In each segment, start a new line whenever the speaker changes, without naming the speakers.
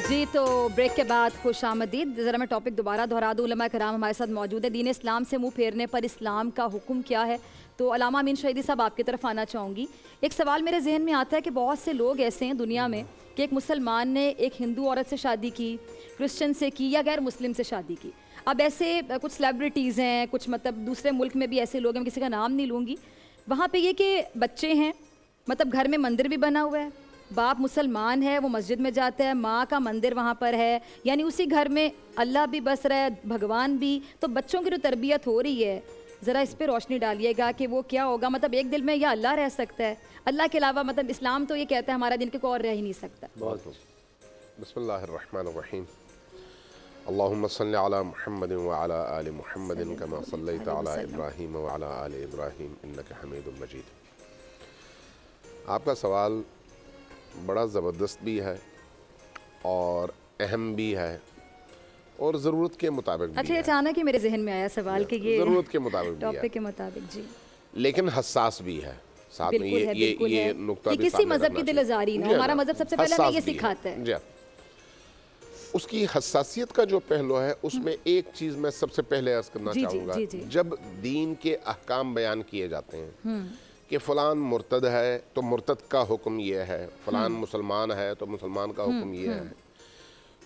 जी तो ब्रेक के बाद खुश आमदीद। ज़रा मैं टॉपिक दोबारा दोहरा दूँ। उलमा कराम हमारे साथ मौजूद है। दीन इस्लाम से मुंह फेरने पर इस्लाम का हुक्म क्या है? तो अल्लामा अमीन शहीदी साहब आपकी तरफ आना चाहूँगी। एक सवाल मेरे जहन में आता है कि बहुत से लोग ऐसे हैं दुनिया में कि एक मुसलमान ने एक हिंदू औरत से शादी की, क्रिश्चियन से की या गैर मुस्लिम से शादी की। अब ऐसे कुछ सेलिब्रिटीज़ हैं, कुछ मतलब दूसरे मुल्क में भी ऐसे लोग हैं, मैं किसी का नाम नहीं लूँगी। वहाँ पे ये कि बच्चे हैं, मतलब घर में मंदिर भी बना हुआ है, बाप मुसलमान है, वो मस्जिद में जाता है, माँ का मंदिर वहाँ पर है, यानी उसी घर में अल्लाह भी बस रहा है, भगवान भी। तो बच्चों की जो तरबियत हो रही है, ज़रा इस पे रोशनी डालिएगा कि वो क्या होगा। मतलब एक दिल में या अल्लाह रह सकता है, अल्लाह के अलावा मतलब इस्लाम तो ये कहता है हमारा दिन के कोई और रह ही नहीं सकता।
बिस्मिल्लाहिर्रहमानिर्रहीम। अल्लाहुम्मा सल्लि अला मुहम्मदिन व अला आलि मुहम्मदिन कमा सल्लैता अला इब्राहीम व अला आलि इब्राहीम इन्नका हमीदुम मजीद। आपका सवाल बड़ा ज़बरदस्त भी है और अहम भी है और ज़रूरत के मुताबिक भी।
अच्छा, अचानक ही मेरे जहन में आया सवाल कि ये
ज़रूरत के मुताबिक
टॉपिक के मुताबिक जी,
लेकिन हसास भी है साथ में। ये नुक्ता भी
किसी मजहब की दिलजारी ना, हमारा मजहब सबसे पहले हमें ये सिखाता है।
जी, उसकी हसासियत का जो पहलू है उसमें एक चीज़ मैं सबसे पहले अर्ज करना चाहूँगा। जब दीन के अहकाम बयान किए जाते हैं कि फ़लान मुर्तद है तो मुर्तद का हुक्म ये है, फ़लान मुसलमान है तो मुसलमान का हुक्म ये है,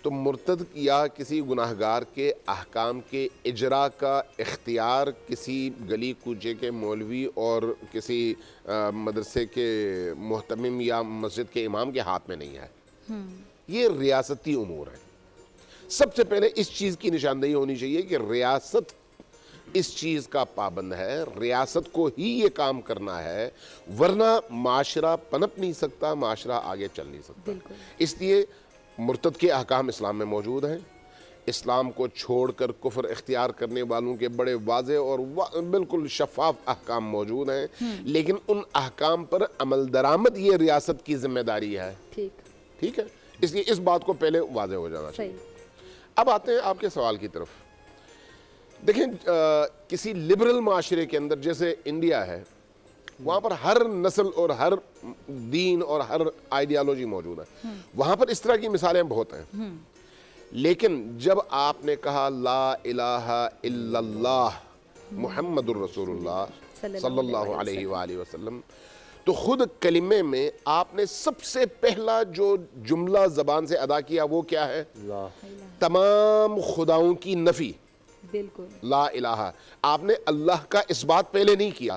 तो मुर्तद या किसी गुनाहगार के अहकाम के इजरा का इख्तियार किसी गली कूचे के मौलवी और किसी मदरसे के मोहतमिम या मस्जिद के इमाम के हाथ में नहीं है। ये रियासती उमूर है। सबसे पहले इस चीज़ की निशानदेही होनी चाहिए कि रियासत इस चीज़ का पाबंद है, रियासत को ही ये काम करना है, वरना माशरा पनप नहीं सकता, माशरा आगे चल नहीं सकता। इसलिए मुर्तद के अहकाम इस्लाम में मौजूद हैं। इस्लाम को छोड़कर कुफ्र इख्तियार करने वालों के बड़े वाज़े और बिल्कुल शफाफ अहकाम मौजूद हैं, लेकिन उन अहकाम पर अमल दरामद ये रियासत की जिम्मेदारी है। ठीक है, इसलिए इस बात को पहले वाज़े हो जाना चाहिए। अब आते हैं आपके सवाल की तरफ। देखें, किसी लिबरल माशरे के अंदर जैसे इंडिया है, वहाँ पर हर नस्ल और हर दीन और हर आइडियालॉजी मौजूद है। वहाँ पर इस तरह की मिसालें बहुत हैं। लेकिन जब आपने कहा ला इलाहा इल्लल्लाह मुहम्मदुर रसूलुल्लाह सल्लल्लाहु अलैहि वसल्लम, तो खुद कलिमे में आपने सबसे पहला जो जुमला ज़बान से अदा किया वो क्या है? तमाम खुदाओं की नफ़ी, बिल्कुल ला इलाहा। आपने अल्लाह का इस बात पहले नहीं किया,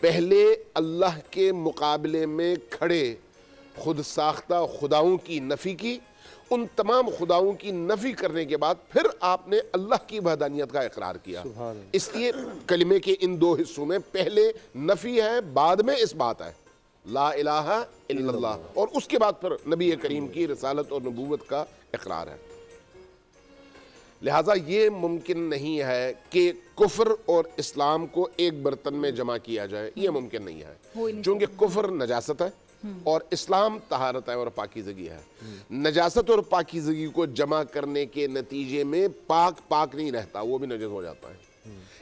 पहले अल्लाह के मुकाबले में खड़े खुद साख्ता खुदाओं की नफ़ी की। उन तमाम खुदाओं की नफ़ी करने के बाद फिर आपने अल्लाह की वहदानियत का इकरार किया। इसलिए कलिमे के इन दो हिस्सों में पहले नफ़ी है, बाद में इस बात है ला इलाहा इल्लल्लाह, और उसके बाद फिर नबी करीम की रिसालत और नबूवत का इकरार है। लिहाजा ये मुमकिन नहीं है कि कुफ्र और इस्लाम को एक बर्तन में जमा किया जाए, ये मुमकिन नहीं है, क्योंकि कुफ्र नजासत है और इस्लाम तहारत है और पाकीज़गी है। नजासत और पाकीज़गी को जमा करने के नतीजे में पाक नहीं रहता, वो भी नजस हो जाता है।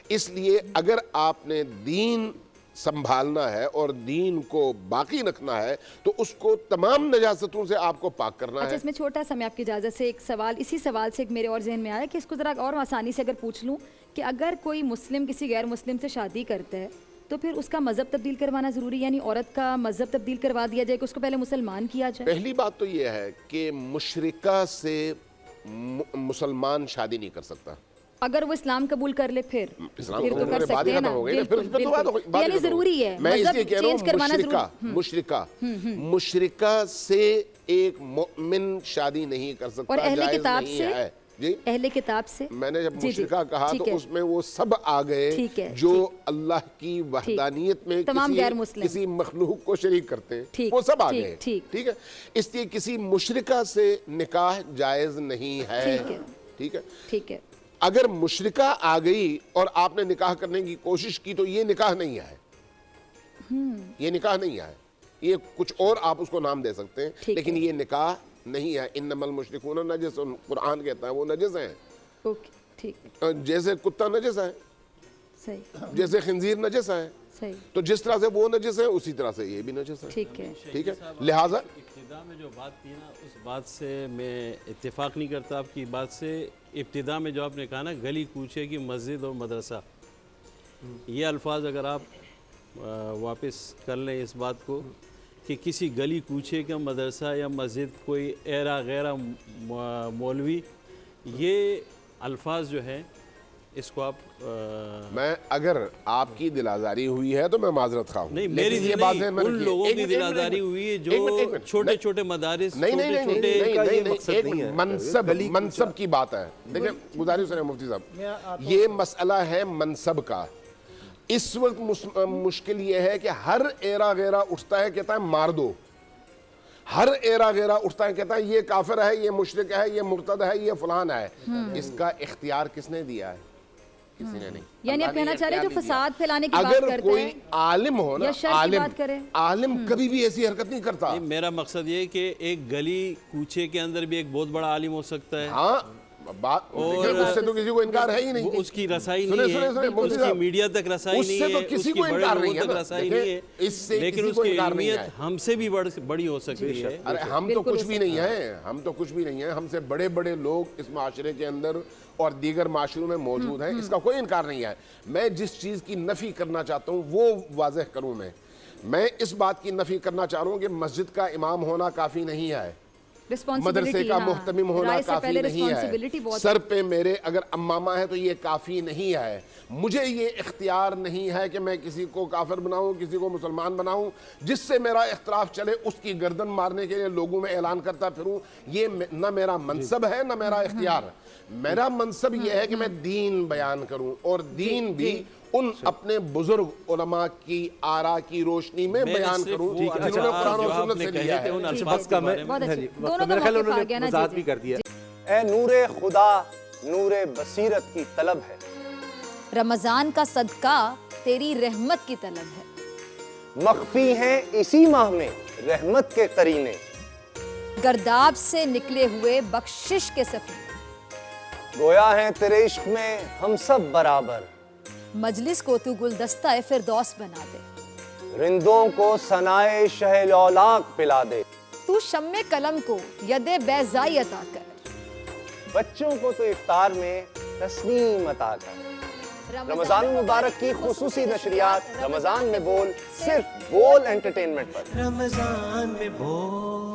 इसलिए अगर आपने दीन संभालना है और दीन को बाकी रखना है तो उसको तमाम नजासतों से आपको पाक करना है।
इसमें छोटा सा मैं आपकी इजाज़त से एक सवाल, इसी सवाल से एक मेरे और जहन में आया कि इसको ज़रा और आसानी से अगर पूछ लूँ कि अगर कोई मुस्लिम किसी गैर मुस्लिम से शादी करता है तो फिर उसका मज़हब तब्दील करवाना ज़रूरी, यानी औरत का मज़हब तब्दील करवा दिया जाए कि उसको पहले मुसलमान किया जाए?
पहली बात तो ये है कि मुशरिका से मुसलमान शादी नहीं कर सकता।
अगर वो इस्लाम कबूल कर ले फिर
तो कर सकते हैं ना,
यानी ज़रूरी है।
मैं इसलिए कह रहा हूँ मुशरिका से एक मोमिन शादी नहीं कर सकता।
और अहले किताब से
जी,
अहले किताब से
मैंने जब मुशरिका कहा तो उसमें वो सब आ गए जो अल्लाह की वहदानियत में किसी मखलूक को शरीक करते हैं, वो सब आ गए। ठीक है, इसलिए किसी मुशरिका से निकाह जायज नहीं है। ठीक है, अगर मुशरिका आ गई और आपने निकाह करने की कोशिश की तो ये निकाह नहीं है, ये निकाह नहीं है। ये कुछ और आप उसको नाम दे सकते हैं, लेकिन ये निकाह नहीं है। इन्नमल मुशरिकून नजस, कुरान कहता है वो नजस हैं। जैसे कुत्ता नजस है, जैसे खिंजीर नजस है,
صحیح.
تو جس طرح سے وہ نجس ہے اسی طرح سے یہ بھی نجس ہے.
ٹھیک ہے.
ٹھیک ہے. لہٰذا
ابتدا میں جو بات تھی نا اس بات سے میں اتفاق نہیں کرتا آپ کی بات سے. ابتدا میں جو آپ نے کہا نا گلی کوچے کی مسجد اور مدرسہ, یہ الفاظ اگر آپ واپس کر لیں اس بات کو کہ کسی گلی کوچے کا مدرسہ یا مسجد کوئی ایرا غیرہ مولوی, یہ الفاظ جو ہیں اس کو آپ
میں اگر آپ کی دل آزاری ہوئی ہے تو میں معذرت خواہ ہوں.
نہیں, میری
یہ بات ہے
ان لوگوں کی دل آزاری ہوئی ہے جو چھوٹے چھوٹے مدارس
منصب کی بات ہے. دیکھیں گزارش ہے مفتی صاحب, یہ مسئلہ ہے منصب کا. اس وقت مشکل یہ ہے کہ ہر ایرا غیرہ اٹھتا ہے کہتا ہے مار دو, ہر ایرا غیرہ اٹھتا ہے کہتا ہے یہ کافر ہے, یہ مشرک ہے, یہ مرتد ہے, یہ فلان ہے. اس کا اختیار کس نے دیا ہے؟ کسی نے نہیں.
یعنی آپ کہنا چاہ رہے ہیں جو فساد پھیلانے کی بات کرتے ہیں,
اگر کوئی عالم ہو نا, عالم کبھی بھی ایسی حرکت نہیں کرتا.
میرا مقصد یہ کہ ایک گلی کوچے کے اندر بھی ایک بہت بڑا عالم ہو سکتا ہے.
ہاں بات اس سے تو کسی کو انکار ہے ہی نہیں.
اس کی رسائی نہیں ہے, اس کی میڈیا تک رسائی نہیں ہے,
اس سے تو کسی کو انکار نہیں ہے.
لیکن اس کی علمیت ہم سے بھی بڑی ہو سکتی ہے.
ارے ہم تو کچھ بھی نہیں ہیں, ہم تو کچھ بھی نہیں ہیں. ہم سے بڑے بڑے لوگ اس معاشرے کے اندر اور دیگر معاشروں میں موجود ہیں, اس کا کوئی انکار نہیں ہے. میں جس چیز کی نفی کرنا چاہتا ہوں وہ واضح کروں. میں اس بات کی نفی کرنا چاہ رہا ہوں کہ مسجد کا امام ہونا کافی نہیں ہے, مدرسے کا محتمم ہونا کافی نہیں ہے, سر پہ میرے اگر امامہ ہے تو یہ کافی نہیں ہے. مجھے یہ اختیار نہیں ہے کہ میں کسی کو کافر بناؤں, کسی کو مسلمان بناؤں. جس سے میرا اختلاف چلے اس کی گردن مارنے کے لیے لوگوں میں اعلان کرتا پھروں, یہ نہ میرا منصب ہے نہ میرا اختیار. میرا منصب یہ ہے کہ میں دین بیان کروں, اور دین بھی ان اپنے بزرگ علماء کی آراء کی روشنی میں بیان کروں جنہوں نے قرآن و سنت سے لیا ہے.
میرے خیال انہوں نے
وضاحت بھی کر دیا. اے نور خدا نور بصیرت کی طلب ہے,
رمضان کا صدقہ تیری رحمت کی طلب ہے.
مخفی ہیں اسی ماہ میں رحمت کے قرینے,
گرداب سے نکلے ہوئے بخشش کے سفیر.
گویا ہیں تیرے عشق میں ہم سب برابر,
مجلس کو تو گلدستہ فردوس بنا دے.
رندوں کو ثنائے شہ لولاک پلا دے,
تو شمع قلم کو ید بیضائی عطا کر.
بچوں کو تو افطار میں تسلیم عطا کر. رمضان مبارک کی خصوصی نشریات رمضان میں بول, صرف بول انٹرٹینمنٹ پر.
رمضان میں بول